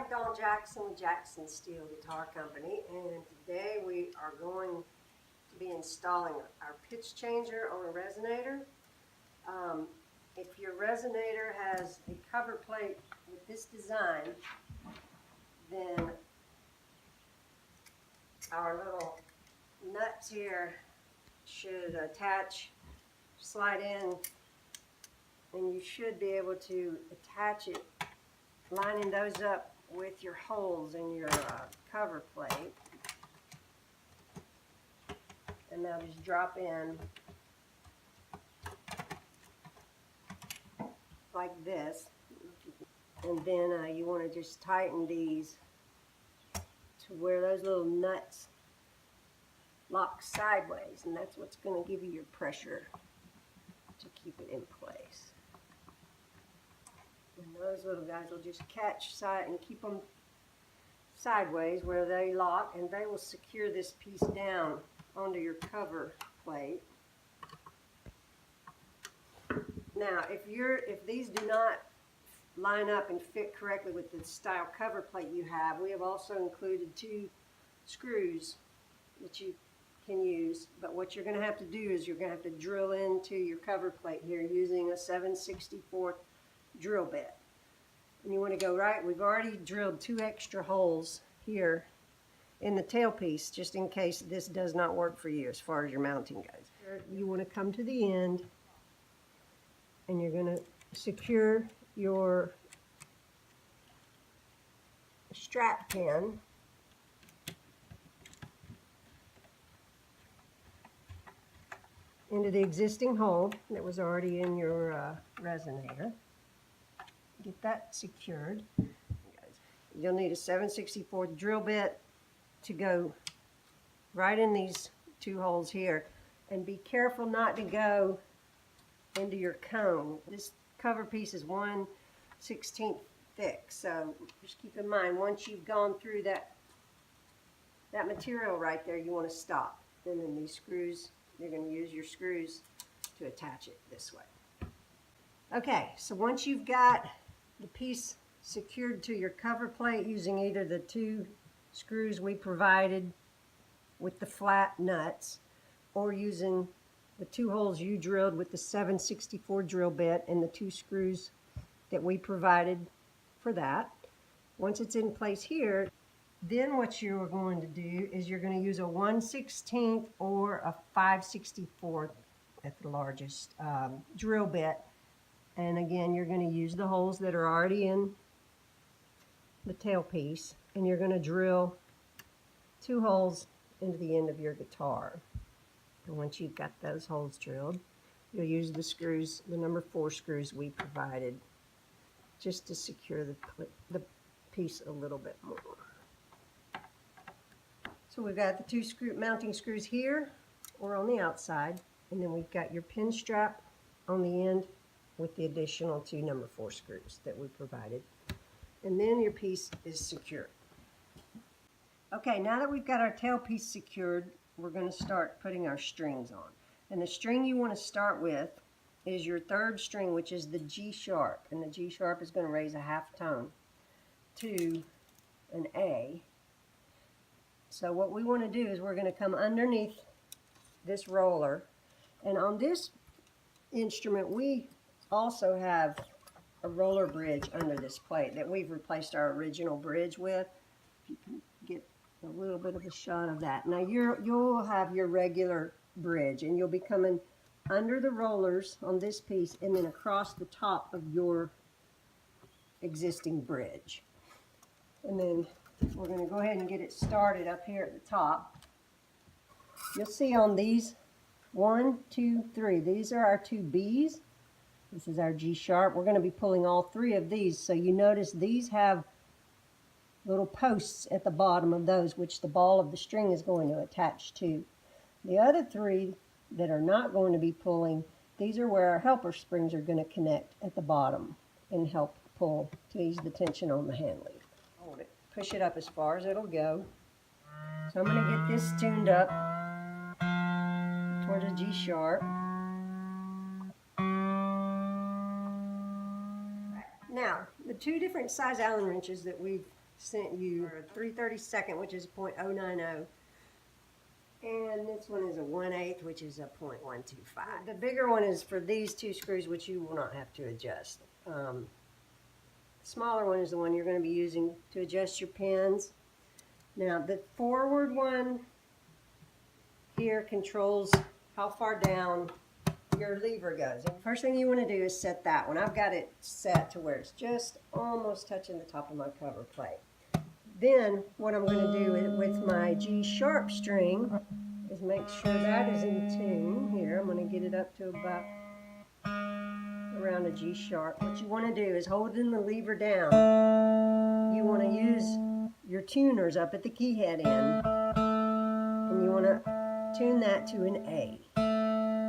Dawn Jackson with Jackson Steel Guitar Company, and today we are going to be installing our pitch changer on a resonator. If your resonator has a cover plate with this design, then our little nuts here should attach, slide in, and you should be able to attach it, lining those up with your holes in your cover plate. And now just drop in like this, and then you want to just tighten these to where those little nuts lock sideways, and that's what's going to give you your pressure to keep it in place. And those little guys will just catch side and keep them sideways where they lock, and they will secure this piece down onto your cover plate. Now, if these do not line up and fit correctly with the style cover plate you have, we have also included 2 screws that you can use. But what you're going to have to do is you're going to have to drill into your cover plate here using a 7/64 drill bit. And you want to go right. We've already drilled 2 extra holes here in the tailpiece, just in case this does not work for you as far as your mounting goes. You want to come to the end, and you're going to secure your strap pin into the existing hole that was already in your resonator. Get that secured. You'll need a 7/64 drill bit to go right in these 2 holes here, and be careful not to go into your cone. This cover piece is 1/16 thick, so just keep in mind, once you've gone through that material right there, you want to stop. And then these screws, you're going to use your screws to attach it this way. Okay, so once you've got the piece secured to your cover plate using either the 2 screws we provided with the flat nuts, or using the 2 holes you drilled with the 7/64 drill bit and the 2 screws that we provided for that. Once it's in place here, then what you're going to do is you're going to use a 1/16 or a 5/64 at the largest drill bit. And again, you're going to use the holes that are already in the tailpiece, and you're going to drill 2 holes into the end of your guitar. And once you've got those holes drilled, you'll use the screws, the number 4 screws we provided, just to secure the piece a little bit more. So we've got the 2 mounting screws here or on the outside, and then we've got your pin strap on the end with the additional 2 number 4 screws that we provided. And then your piece is secure. Okay, now that we've got our tailpiece secured, we're going to start putting our strings on. And the string you want to start with is your 3rd string, which is the G sharp. And the G sharp is going to raise a 1/2 tone to an A. So what we want to do is we're going to come underneath this roller. And on this instrument, we also have a roller bridge under this plate that we've replaced our original bridge with. If you can get a little bit of a shot of that. Now you'll have your regular bridge, and you'll be coming under the rollers on this piece and then across the top of your existing bridge. And then we're going to go ahead and get it started up here at the top. You'll see on these 1, 2, 3, these are our 2 B's. This is our G sharp. We're going to be pulling all 3 of these. So you notice these have little posts at the bottom of those, which the ball of the string is going to attach to. The other 3 that are not going to be pulling, these are where our helper springs are going to connect at the bottom and help pull to ease the tension on the hand lead. Hold it. Push it up as far as it'll go. So I'm going to get this tuned up towards a G sharp. Now, the 2 different size Allen wrenches that we've sent you a 3/32, which is 0.090. And this one is a 1/8, which is a 0.125. The bigger one is for these two screws, which you will not have to adjust. The smaller one is the one you're going to be using to adjust your pins. Now, the forward one here controls how far down your lever goes. And the first thing you want to do is set that one. I've got it set to where it's just almost touching the top of my cover plate. Then what I'm going to do with my G sharp string is make sure that is in tune. Here, I'm going to get it up to about around a G sharp. What you want to do is holding the lever down. You want to use your tuners up at the key head end, and you want to tune that to an A.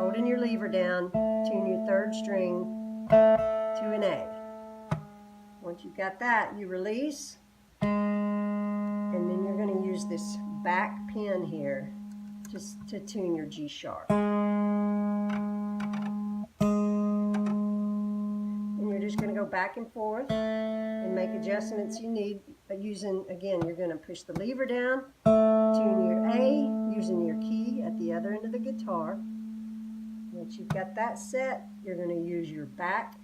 Holding your lever down, tune your third string to an A. Once you've got that, you release. And then you're going to use this back pin here just to tune your G sharp. And you're just going to go back and forth and make adjustments you need. But using, again, you're going to push the lever down, tune your A, using your key at the other end of the guitar. Once you've got that set, you're going to use your back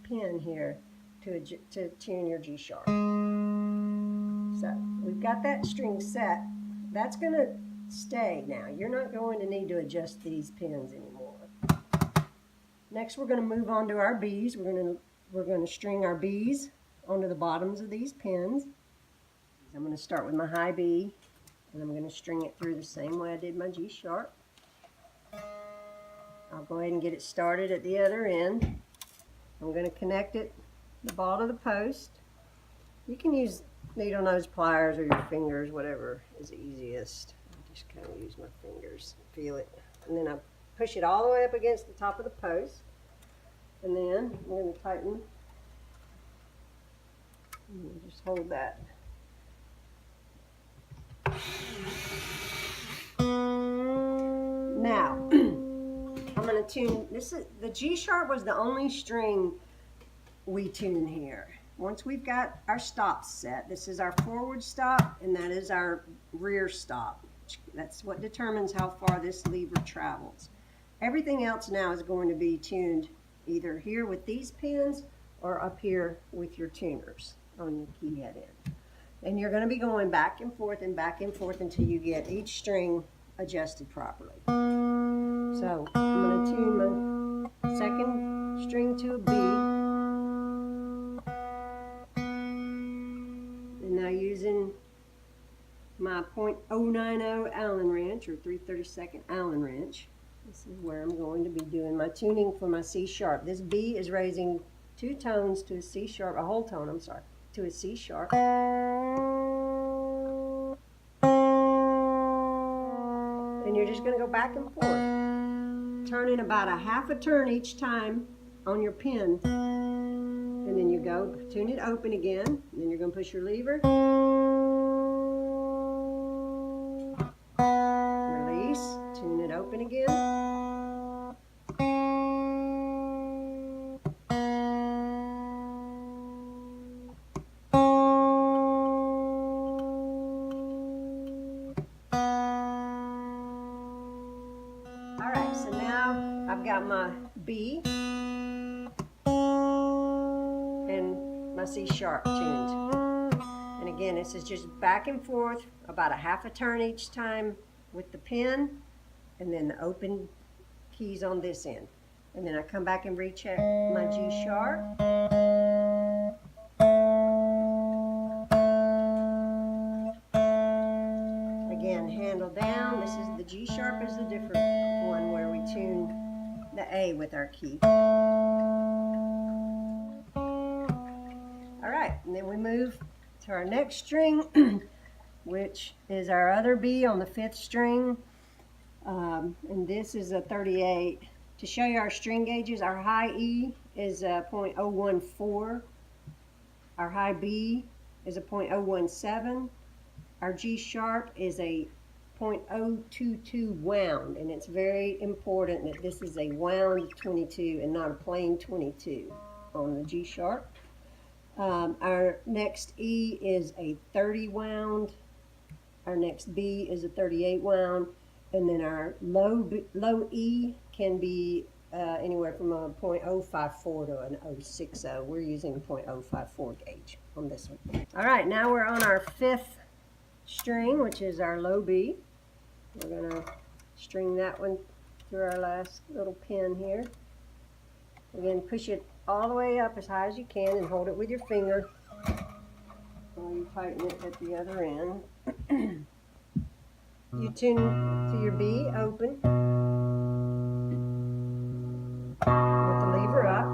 pin here to tune your G sharp. So we've got that string set. That's going to stay now. You're not going to need to adjust these pins anymore. Next, we're going to move on to our B's. We're going to string our B's onto the bottoms of these pins. I'm going to start with my high B, and I'm going to string it through the same way I did my G sharp. I'll go ahead and get it started at the other end. I'm going to connect it to the ball of the post. You can use needle nose pliers or your fingers, whatever is easiest. I just kind of use my fingers, feel it, and then I push it all the way up against the top of the post, and then I'm going to tighten. And just hold that. Now I'm going to tune. This is the G sharp was the only string we tune here. Once we've got our stops set, this is our forward stop and that is our rear stop. That's what determines how far this lever travels. Everything else now is going to be tuned either here with these pins or up here with your tuners on your key head end. And you're going to be going back and forth until you get each string adjusted properly. So I'm going to tune my second string to a B. Now using my .090 Allen wrench or 3/32 Allen wrench, this is where I'm going to be doing my tuning for my C sharp. This B is raising two tones to a C sharp, a whole tone, I'm sorry, to a C sharp. And you're just going to go back and forth, turning about a half a turn each time on your pin. And then you go tune it open again, and then you're going to push your lever, release, tune it open again, alright, so now I've got my B and my C sharp tuned. And again, this is just back and forth, about a half a turn each time with the pin, and then the open keys on this end. And then I come back and recheck my G sharp. Again, handle down. This is the G sharp is the different one where we tune the A with our key. Alright, and then we move to our next string, which is our other B on the 5th string. And this is a 38. To show you our string gauges, our high E is a .014. Our high B is a .017. Our G sharp is a .022 wound, and it's very important that this is a wound 22 and not a plain 22 on the G sharp. Our next E is a 30 wound. Our next B is a 38 wound. And then our low E can be anywhere from a .054 to an 060. We're using a .054 gauge on this one. All right, now we're on our 5th string, which is our low B. We're going to string that one through our last little pin here. Again, push it all the way up as high as you can and hold it with your finger while you tighten it at the other end. You tune to your B open with the lever up,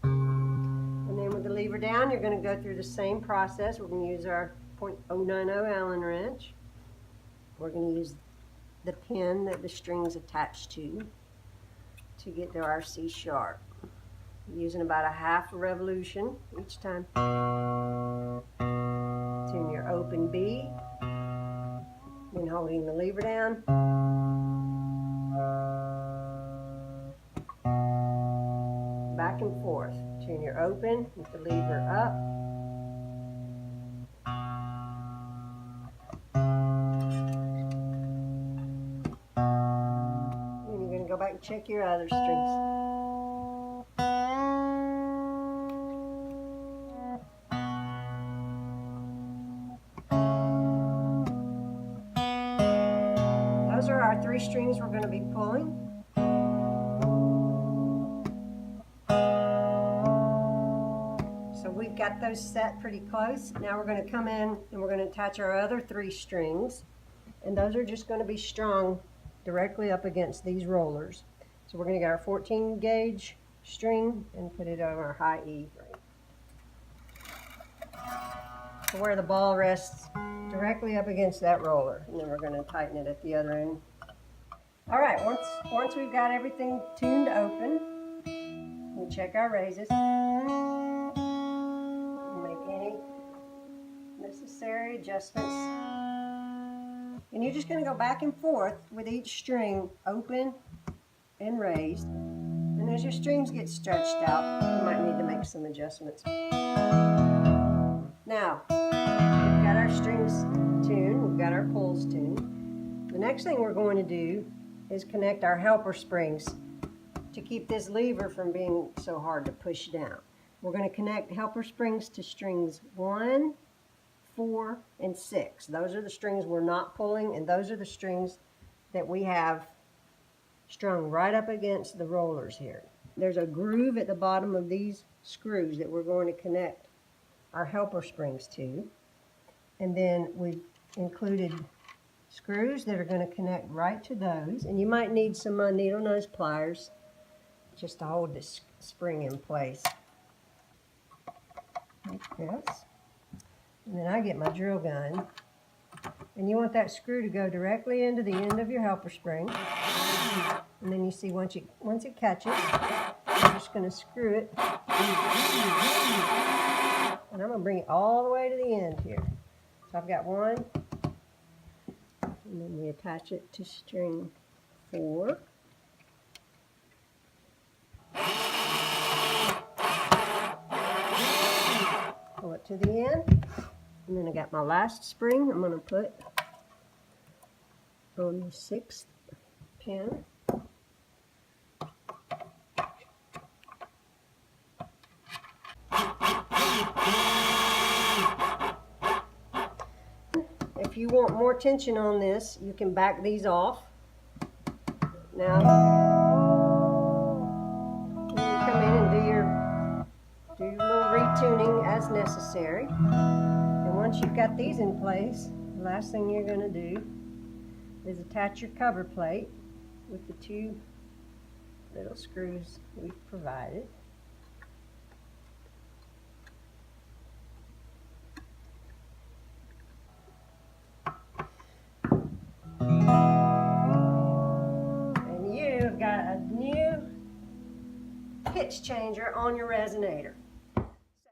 and then with the lever down you're going to go through the same process. We're going to use our .090 Allen wrench. We're going to use the pin that the string's attached to get to our C sharp. Using about a half a revolution each time. Tune your open B, then holding the lever down. Back and forth. Tune your open with the lever up. Then you're going to go back and check your other strings. Those are our 3 strings we're going to be pulling. So we've got those set pretty close. Now we're going to come in and we're going to attach our other 3 strings, and those are just going to be strung directly up against these rollers. So we're going to get our 14 gauge string and put it on our high E ring, to where the ball rests directly up against that roller, and then we're going to tighten it at the other end. All right, once we've got everything tuned open, we'll check our raises. Make any necessary adjustments. And you're just going to go back and forth with each string open and raised. And as your strings get stretched out, you might need to make some adjustments. Now, we've got our strings tuned, we've got our pulls tuned. The next thing we're going to do is connect our helper springs to keep this lever from being so hard to push down. We're going to connect helper springs to strings 1, 4, and 6. Those are the strings we're not pulling, and those are the strings that we have strung right up against the rollers here. There's a groove at the bottom of these screws that we're going to connect our helper springs to, and then we've included screws that are going to connect right to those, and you might need some needle nose pliers just to hold this spring in place like this. And then I get my drill gun, and you want that screw to go directly into the end of your helper spring, and then you see once it catches, you're just going to screw it, and I'm going to bring it all the way to the end here. So I've got one, and then we attach it to string 4. Pull it to the end, and then I got my last spring I'm going to put on the 6th pin. If you want more tension on this, you can back these off. Now, you come in and do your little retuning as necessary. And once you've got these in place, the last thing you're going to do is attach your cover plate with the 2 little screws we've provided. And you've got a new pitch changer on your resonator.